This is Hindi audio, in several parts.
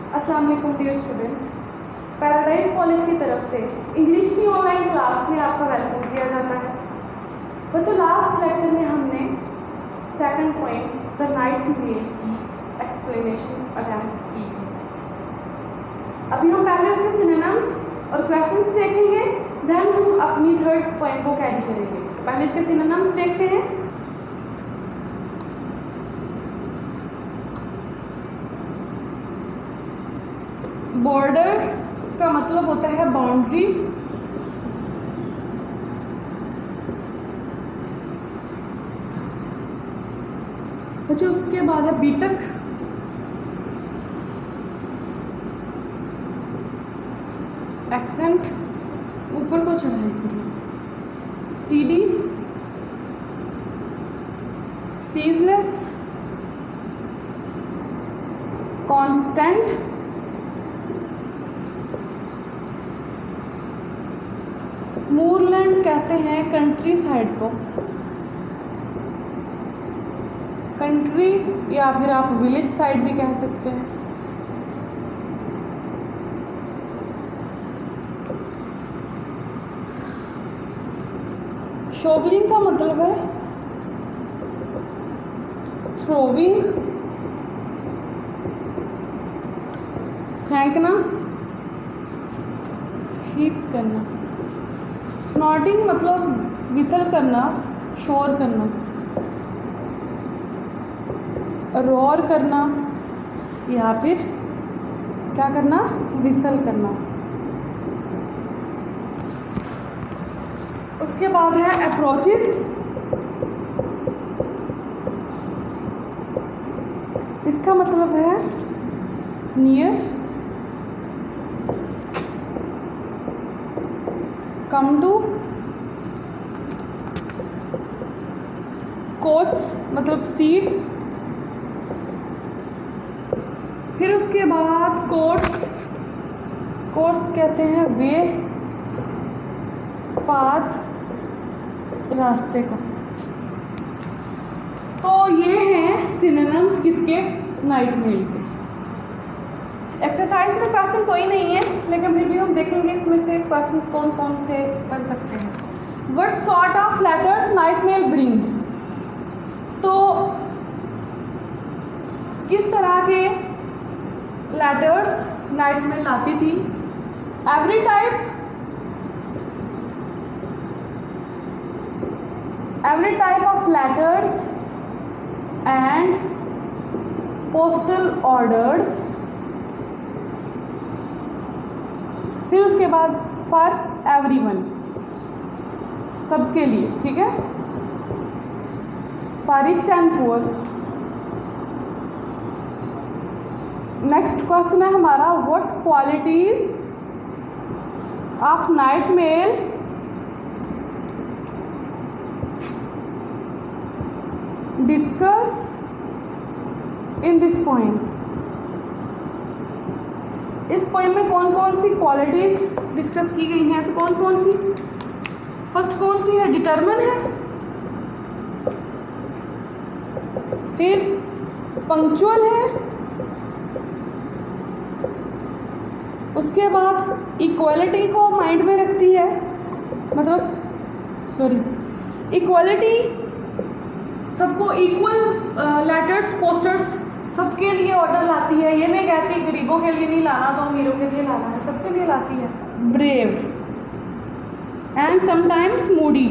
अस्सलाम वालेकुम डियर स्टूडेंट्स। पैराडाइज कॉलेज की तरफ से इंग्लिश की ऑनलाइन क्लास में आपका वेलकम किया जाता है। बच्चों, लास्ट लेक्चर में हमने second point the night mail की एक्सप्लेनेशन अटेम्प्ट की थी। अभी हम पहले उसके सिनोनिम्स और क्वेश्चंस देखेंगे, देन हम अपनी थर्ड पॉइंट को कैरी करेंगे। पहले इसके सिनोनिम्स देखते हैं। बॉर्डर का मतलब होता है बाउंड्री, अच्छा उसके बाद है बीटक, एक्सेंट ऊपर को चढ़ाई करिए, स्टीडी, सीजलेस, कांस्टेंट, मूरलैंड कहते हैं कंट्री साइड को, कंट्री या फिर आप विलेज साइड भी कह सकते हैं। शोवलिंग का मतलब है थ्रोविंग, फेंकना, हीप करना। स्नॉटिंग मतलब विसल करना, शोर करना। रोर करना या फिर क्या करना, विसल करना। उसके बाद है अप्रोचेस, इसका मतलब है नियर, कम टू, कोट्स मतलब सीड्स, फिर उसके बाद कोट्स, कोट्स कहते हैं वे, पाथ, रास्ते को। तो ये हैं सिनोनिम्स किसके, नाइट मेल के। एक्सरसाइज में क्वेश्चन कोई नहीं है, लेकिन फिर भी हम देखेंगे इसमें से क्वेश्चंस कौन कौन से बन सकते हैं। What sort of letters night mail bring, तो किस तरह के लेटर्स नाइट मेल लाती थी। Every type of letters and postal orders, फिर उसके बाद फॉर एवरीवन, सबके लिए, ठीक है। For rich and poor. Next question है हमारा, what qualities of night mail discuss in this poem. इस पोएम में कौन कौन सी क्वालिटीज डिस्कस की गई हैं, तो कौन कौन सी, फर्स्ट कौन सी है, डिटरमिन है, फिर पंक्चुअल है, उसके बाद इक्वालिटी को माइंड में रखती है, इक्वालिटी, सबको इक्वल लेटर्स पोस्टर्स सबके लिए ऑर्डर लाती है। ये नहीं कहती गरीबों के लिए नहीं लाना तो अमीरों के लिए लाना है, सबके लिए लाती है। Brave and sometimes Moody.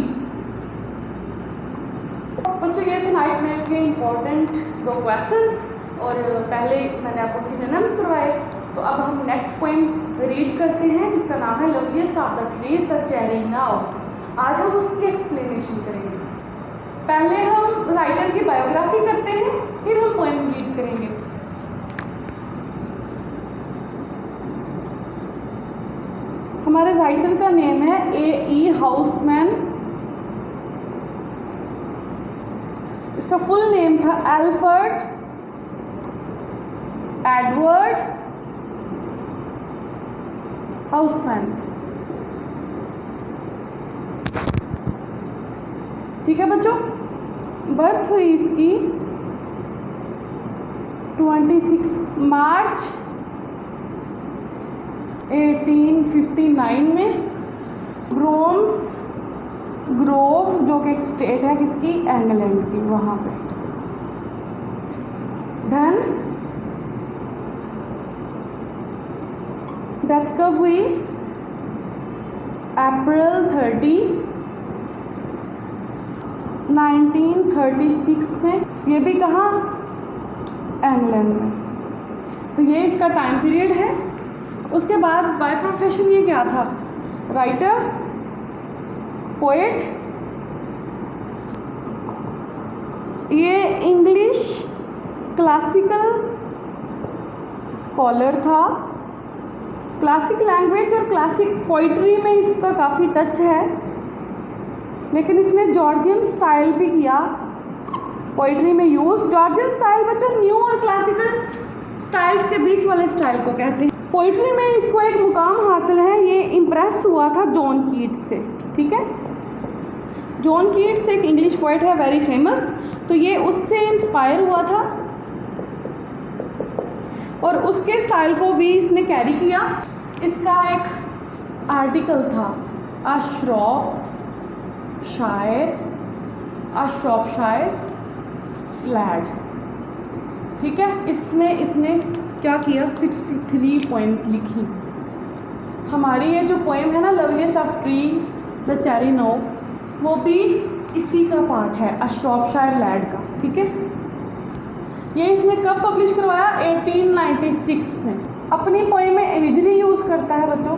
बच्चों, ये थे नाइट मेल के इम्पोर्टेंट 2 क्वेश्चंस, और पहले मैंने आपको सिनोनिम्स करवाए। तो अब हम नेक्स्ट पोएम रीड करते हैं, जिसका नाम है loveliest of the trees the cherry now. आज हम उसकी एक्सप्लेनेशन करेंगे। पहले हम राइटर की बायोग्राफी करते हैं, फिर हम पोएम रीड करेंगे। हमारे राइटर का नेम है A.E. हाउसमैन। इसका फुल नेम था एल्फ्रेड एडवर्ड हाउसमैन। ठीक है बच्चों, बर्थ हुई इसकी 26 मार्च 1959 में ग्रोव जो कि एक स्टेट है किसकी, इंग्लैंड की, वहाँ पे। देन डेथ कब हुई, अप्रैल 30, 1936 में। ये भी कहाँ, इंग्लैंड में। तो ये इसका टाइम पीरियड है। उसके बाद बाय प्रोफेशन ये क्या था, राइटर, पोएट। ये इंग्लिश क्लासिकल स्कॉलर था। क्लासिक लैंग्वेज और क्लासिक पोइट्री में इसका काफ़ी टच है, लेकिन इसने जॉर्जियन स्टाइल भी किया पोइट्री में यूज़। जॉर्जियन स्टाइल बच्चों न्यू और क्लासिकल स्टाइल्स के बीच वाले स्टाइल को कहते हैं। पोइट्री में इसको एक मुकाम हासिल है, ये इम्प्रेस हुआ था जॉन कीट्स से, ठीक है। जॉन कीट्स एक इंग्लिश पोइट है, वेरी फेमस, तो ये उससे इंस्पायर हुआ था और उसके स्टाइल को भी इसने कैरी किया। इसका एक आर्टिकल था अ श्रॉपशायर लैड, ठीक है। इसमें इसने क्या किया, 63 पोएम्स लिखी। हमारी ये जो पोएम है ना, loveliest of trees the cherry now, वो भी इसी का पार्ट है, अ श्रॉपशायर लैड का, ठीक है। ये इसने कब पब्लिश करवाया, 1896 में। अपनी पोएम में इमेजरी यूज़ करता है बच्चों,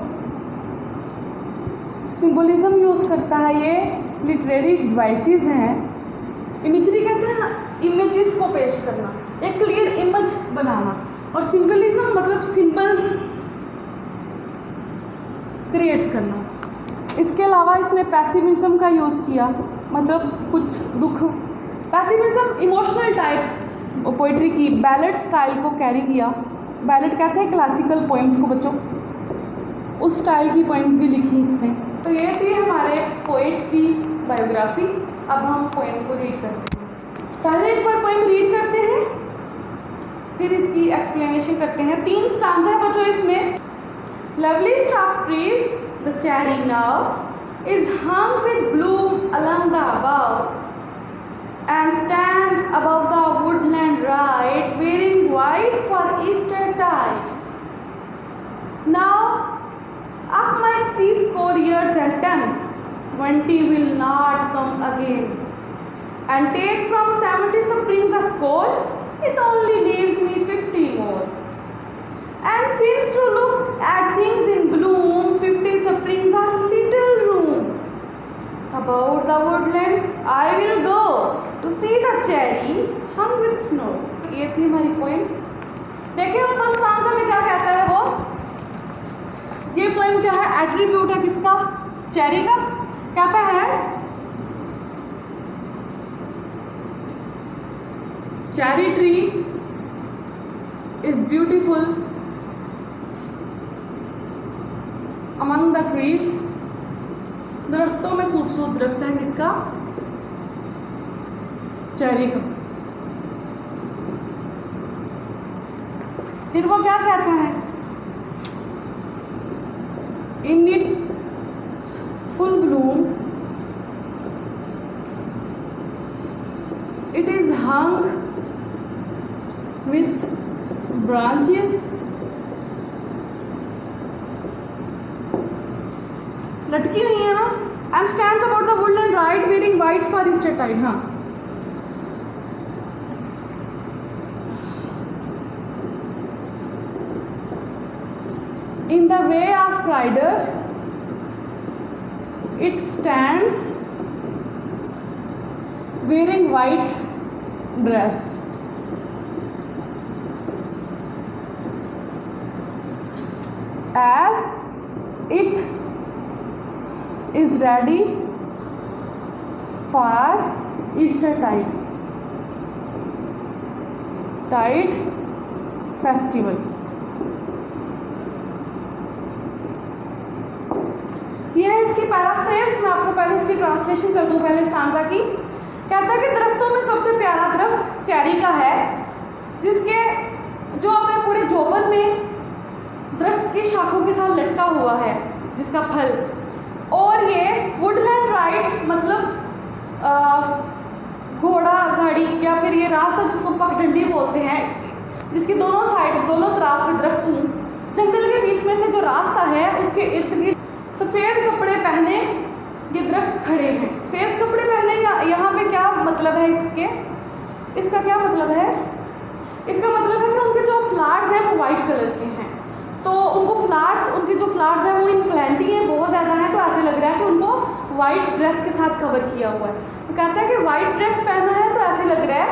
सिंबलिज्म यूज़ करता है, ये लिटरेरी डिवाइसेस हैं। इमेजरी कहते हैं इमेजेस को पेश करना, एक क्लियर इमेज बनाना, और सिंबलिज्म मतलब सिंबल्स क्रिएट करना। इसके अलावा इसने पैसिमिज्म का यूज़ किया, मतलब कुछ दुख, पैसिमिज्म इमोशनल टाइप पोइट्री की, बैलेड स्टाइल को कैरी किया। बैलेड कहते हैं क्लासिकल पोएम्स को बच्चों, उस स्टाइल की पोएम्स भी लिखी इसने। तो ये थी हमारे पोएट की बायोग्राफी। अब हम पोएम को रीड करते हैं। पहले एक बार पोएम रीड करते हैं, फिर इसकी एक्सप्लेनेशन करते हैं। 3 स्टांजा है बच्चों इसमें। Loveliest of trees the cherry now is hung with Bloom along the above and stands above the woodland right, wearing white for Eastertide. Now, of my 80 years and 10, 20 will not come again, and take from 70 springs a score, it only leaves me 50 more. And since to look at things in bloom, 50 springs are little room. About the woodland I will go to see the cherry hung with snow. ये थी हमारी पोएम। देखिए हम फर्स्ट आंसर में क्या कहता है वो, ये पोएम क्या है, एट्रीब्यूट है किसका, चेरी का। कहता है cherry tree is beautiful among the trees, दरख्तों में खूबसूरत दरख्त है किसका, चेरी का। फिर वो क्या कहता है, in its full bloom it is hung with branches, लटकी हुई है ना, and stands about the woodland ride, wearing white for Eastertide. हाँ, in the way of rider it stands wearing white dress, as it is ready for Eastertide festival। यह है इसकी पैराफ्रेज। मैं आपको पहले इसकी ट्रांसलेशन कर दूं, पहले स्टांजा की। कहता है कि दरख्तों में सबसे प्यारा दरख्त चेरी का है, जिसके जो अपने पूरे जोबन में दरख्त की शाखों के साथ लटका हुआ है जिसका फल। और ये वुडलैंड राइड मतलब घोड़ा गाड़ी या फिर ये रास्ता जिसको पगडंडी बोलते हैं, जिसकी दोनों साइड दोनों तरफ पे दरख्त हूँ, जंगल के बीच में से जो रास्ता है उसके इर्द गिर्द सफ़ेद कपड़े पहने ये दरख्त खड़े हैं। सफ़ेद कपड़े पहने यहाँ पे क्या मतलब है इसका क्या मतलब है? इसका मतलब है कि उनके जो फ्लावर्स हैं वो वाइट कलर के हैं, तो उनके जो फ्लावर्स हैं वो इन प्लेंटी हैं, बहुत ज़्यादा हैं, तो ऐसे लग रहा है कि उनको वाइट ड्रेस के साथ कवर किया हुआ है। तो कहते हैं कि वाइट ड्रेस पहना है तो ऐसे लग रहा है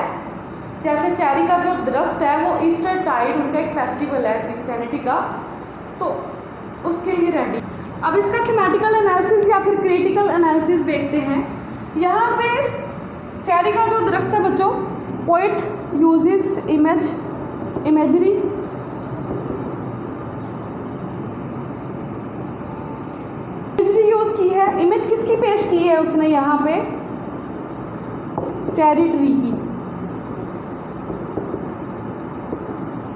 जैसे चेरी का जो दरख्त है वो ईस्टर टाइड, उनका एक फेस्टिवल है क्रिश्चियनिटी का, तो उसके लिए रेडी। अब इसका थीमेटिकल एनालिसिस या फिर क्रिटिकल एनालिसिस देखते हैं। यहाँ पे चेरी का जो दरख्त है बच्चों, पोइट यूजेस इमेजरी यूज की है। इमेज किसकी पेश की है उसने यहाँ पे? चेरी ट्री की।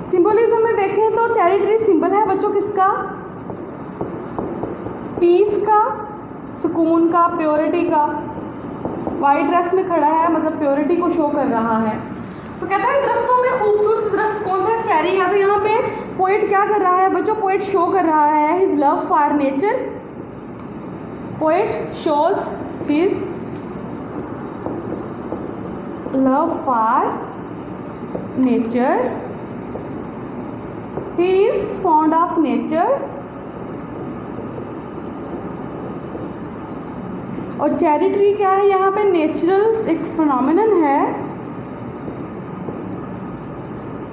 सिंबलिज्म में देखें तो चेरी ट्री सिंबल है बच्चों किसका? पीस का, सुकून का, प्योरिटी का। वाइट ड्रेस में खड़ा है मतलब प्योरिटी को शो कर रहा है। तो कहता है दरख्तों में खूबसूरत दरख्त कौन सा? चेरी है। तो यहाँ पे पोइट क्या कर रहा है बच्चों? पोइट शो कर रहा है his love for nature. Poet shows his love for nature, he is fond of nature. और चेरी ट्री क्या है? यहाँ पे नेचुरल एक फिनोमिनन है,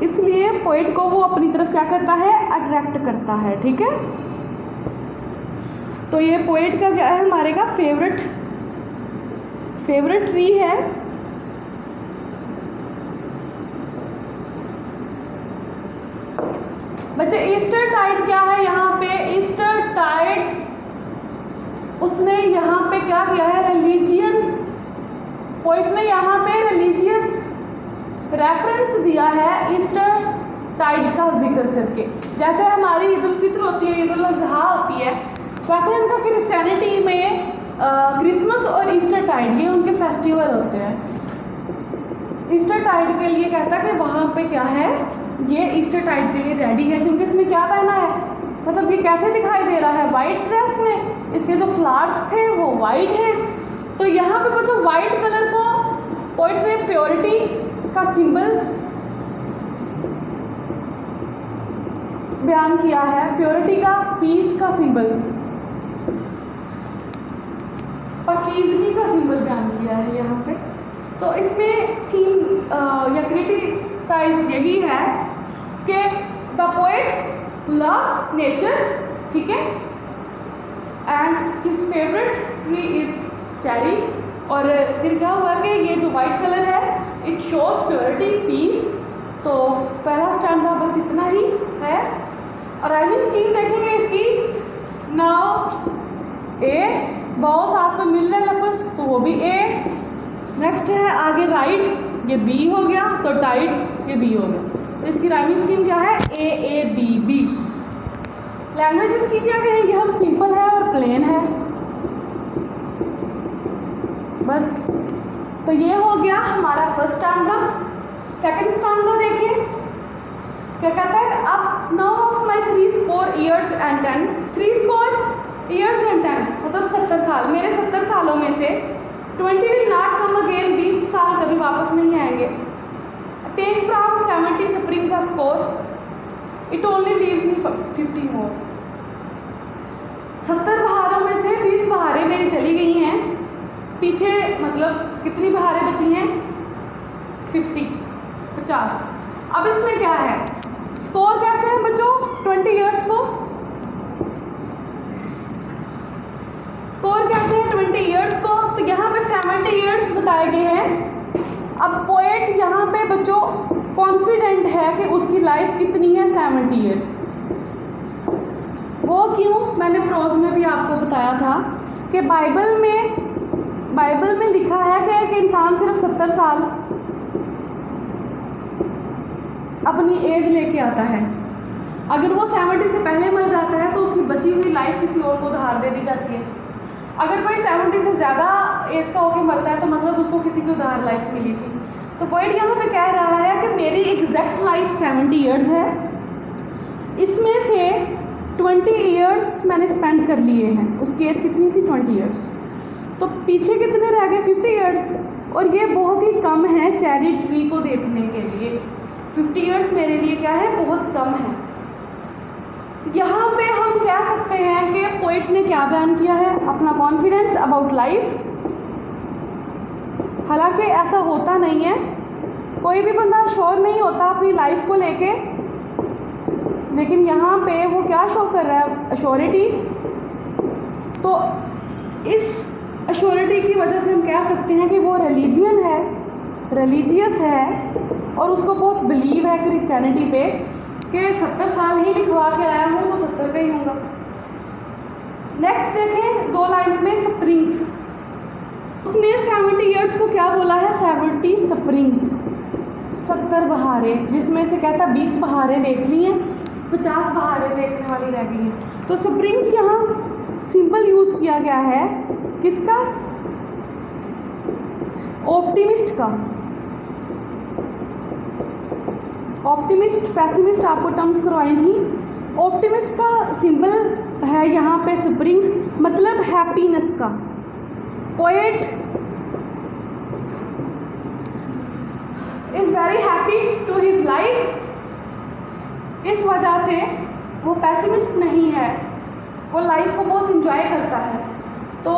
इसलिए पोइट को वो अपनी तरफ क्या करता है? अट्रैक्ट करता है। ठीक है, तो ये पोइट का क्या है? हमारे का फेवरेट ट्री है। बच्चे ईस्टर टाइड क्या है? यहाँ पे ईस्टर टाइड उसने यहाँ पे क्या किया है? रिलीजियन, पोइट ने यहाँ पे रिलीजियस रेफरेंस दिया है ईस्टर टाइड का जिक्र करके। जैसे हमारी ईद उल फित्र होती है, ईद उल अज़हा होती है, वैसे इनका क्रिश्चियनिटी में क्रिसमस और ईस्टर टाइड ये उनके फेस्टिवल होते हैं। ईस्टर टाइड के लिए कहता है कि वहाँ पे क्या है? ये ईस्टर टाइड के लिए रेडी है, क्योंकि इसने क्या पहना है? मतलब ये कैसे दिखाई दे रहा है? वाइट ड्रेस में। इसके जो फ्लावर्स थे वो वाइट है। तो यहाँ पे बच्चों वाइट कलर को पोइट ने प्योरिटी का सिंबल बयान किया है, प्योरिटी का, पीस का सिंबल, पाकीज़गी का सिंबल बयान किया है यहाँ पे। तो इसमें थीम या क्रिटिसाइज यही है कि द पोएट लव्स नेचर, ठीक है, and his favourite tree is cherry. और फिर क्या हुआ कि ये जो वाइट कलर है इट शोज प्योरिटी, पीस। तो पहला स्टैंजा बस इतना ही है। और राइमिंग स्कीम देखेंगे इसकी। नाउ ए बहुत साथ में मिल रहे लफ्ज़ तो वो भी ए। नेक्स्ट है आगे राइट, ये बी हो गया, तो टाइड ये बी हो गया। तो इसकी राइमिंग स्कीम क्या है? A B B. लैंग्वेज इसकी क्या कहेंगे हम? सिंपल है और प्लेन है, बस। तो ये हो गया हमारा फर्स्ट स्टैंजा। सेकंड स्टैंजा देखिए क्या कहता है। अब now of my 3 years and 10, 3 years and 10 मतलब 70 साल, मेरे 70 सालों में से 20 will not come again, 20 साल कभी वापस नहीं आएंगे। Take from 70 springs a score, it only leaves me 50 more। 70 बहारों में से 20 बहारें मेरी चली गई हैं, पीछे मतलब कितनी बहारें बची हैं? 50। अब इसमें क्या है? स्कोर कहते हैं बच्चों 20 ईयर्स को, स्कोर कहते हैं 20 ईयर्स को। तो यहाँ पे 70 ईयर्स बताए गए हैं। अब पोएट यहाँ पे बच्चों कॉन्फिडेंट है कि उसकी लाइफ कितनी है? 70 ईयर्स। वो क्यों? मैंने प्रोज में भी आपको बताया था कि बाइबल में लिखा है कि एक इंसान सिर्फ 70 साल अपनी एज लेके आता है। अगर वो 70 से पहले मर जाता है तो उसकी बची हुई लाइफ किसी और को उधार दे दी जाती है। अगर कोई 70 से ज़्यादा एज का होकर मरता है तो मतलब उसको किसी की उधार लाइफ मिली थी। तो पॉइंट यहाँ पे कह रहा है कि मेरी एग्जैक्ट लाइफ 70 ईयर्स है, इसमें से 20 ईयर्स मैंने स्पेंड कर लिए हैं। उसकी एज कितनी थी? 20 ईयर्स। तो पीछे कितने रह गए? 50 ईयर्स। और ये बहुत ही कम है चेरी ट्री को देखने के लिए। 50 ईयर्स मेरे लिए क्या है? बहुत कम है। यहाँ पे हम कह सकते हैं कि पोइट ने क्या बयान किया है? अपना कॉन्फिडेंस अबाउट लाइफ। हालांकि ऐसा होता नहीं है, कोई भी बंदा श्योर नहीं होता अपनी लाइफ को लेके, लेकिन यहाँ पे वो क्या शो कर रहा है? अश्योरिटी। तो इस अश्योरिटी की वजह से हम कह सकते हैं कि वो रिलीजियन है, रिलीजियस है और उसको बहुत बिलीव है क्रिश्चियनिटी पे कि 70 साल ही लिखवा के आया हूँ तो 70 का ही होगा। नेक्स्ट देखें 2 लाइन्स में स्प्रिंग्स। उसने 70 ईयर्स को क्या बोला है? 70 स्प्रिंग्स, 70 बहारें, जिसमें से कहता 20 बहारें देख ली हैं, 50 बहारें देखने वाली रह गई हैं। तो स्प्रिंग्स यहाँ सिंपल यूज़ किया गया है किसका? ऑप्टिमिस्ट का। ऑप्टिमिस्ट पैसिमिस्ट आपको टर्म्स करवाई थी। ऑप्टिमिस्ट का सिंबल है यहाँ पे स्प्रिंग, मतलब हैप्पीनेस का। Poet is very happy to his life. इस वजह से वो पैसिमिस्ट नहीं है, वो लाइफ को बहुत इंजॉय करता है। तो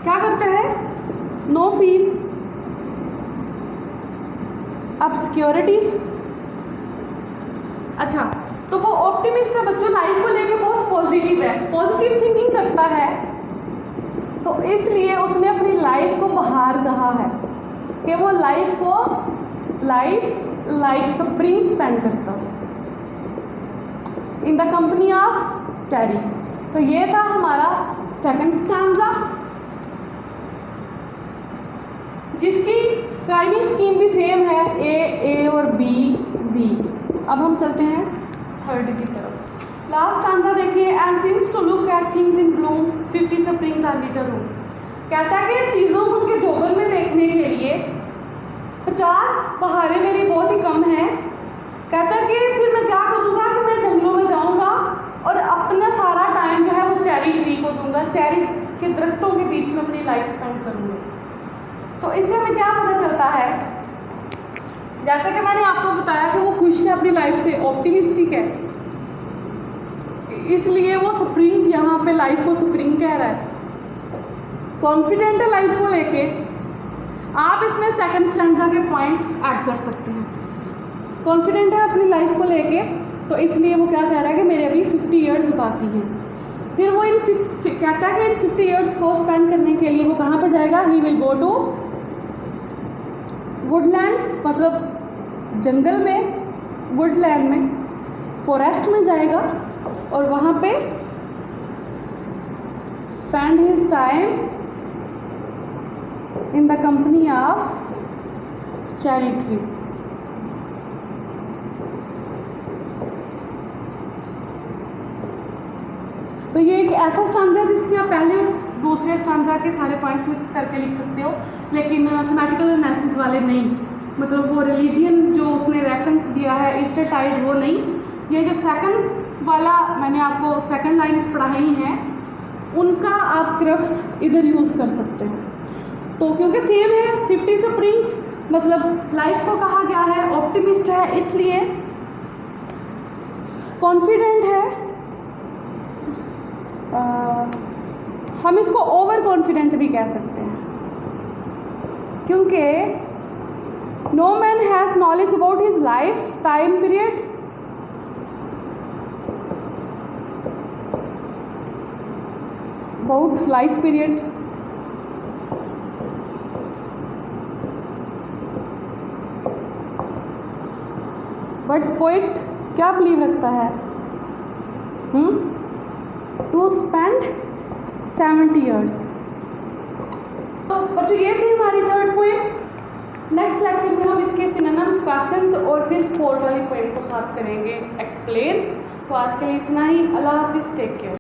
क्या करता है? No feel obscurity. अच्छा, तो वो ऑप्टिमिस्ट है बच्चों, लाइफ को लेके बहुत पॉजिटिव है, पॉजिटिव थिंकिंग रखता है। तो इसलिए उसने अपनी लाइफ को बहार कहा है कि वो लाइफ लाइक स्प्रिंग स्पेंड करता है in the company of cherry. तो ये था हमारा सेकंड स्टैंजा, जिसकी राइमिंग स्कीम भी सेम है, ए और बी। अब हम चलते हैं थर्ड की तरफ। लास्ट स्टैंजा देखिए, and since to look at things in bloom 50 springs are little room. कहता है कि चीज़ों को उनके जोबन में देखने के लिए 50 बहारें मेरी बहुत ही कम हैं। कहता है कि फिर मैं क्या करूँगा कि मैं जंगलों में जाऊँगा और अपना सारा टाइम जो है वो चेरी ट्री को दूंगा, चेरी के दरख्तों के बीच में अपनी लाइफ स्पेंड करूँगा। तो इससे हमें क्या पता चलता है? जैसा कि मैंने आपको बताया कि वो खुश है अपनी लाइफ से, ऑप्टिमिस्टिक है, इसलिए वो स्प्रिंग यहाँ पे लाइफ को स्प्रिंग कह रहा है। कॉन्फिडेंट है लाइफ को लेके। आप इसमें सेकंड स्टैंजा के पॉइंट्स ऐड कर सकते हैं। कॉन्फिडेंट है अपनी लाइफ को लेके, तो इसलिए वो क्या कह रहा है कि मेरे अभी 50 ईयर्स बाकी हैं। फिर वो कहता है कि इन 50 ईयर्स को स्पेंड करने के लिए वो कहाँ पे जाएगा? He will go to woodlands, मतलब जंगल में, वुडलैंड में, फॉरेस्ट में जाएगा और वहाँ पे spend his time in the company of cherry tree. तो ये एक ऐसा स्टांजा है जिसमें आप पहले और दूसरे स्टांजा के सारे पॉइंट्स मिक्स करके लिख सकते हो, लेकिन थीमेटिकल एनालिसिस वाले नहीं। मतलब वो रिलीजियन जो उसने रेफरेंस दिया है ईस्टर टाइड, वो नहीं। ये जो सेकंड वाला मैंने आपको सेकंड लाइन्स पढ़ाई हैं, उनका आप क्रक्स इधर यूज़ कर सकते हैं। तो क्योंकि सेम है, 50 स्प्रिंग्स मतलब लाइफ को कहा गया है, ऑप्टिमिस्ट है, इसलिए कॉन्फिडेंट है। हम इसको ओवर कॉन्फिडेंट भी कह सकते हैं, क्योंकि no man has knowledge about his life time period, about life period, but poet क्या बिलीव रखता है? To spend 70 years. तो बच्चों ये थी हमारी थर्ड पोइम। नेक्स्ट लेक्चर में हम इसके सिनोनिम्स, क्वेश्चंस और फिर फोर्थ वाली पोइम को साथ करेंगे एक्सप्लेन। तो आज के लिए इतना ही। अल्लाह हाफिज़, टेक केयर।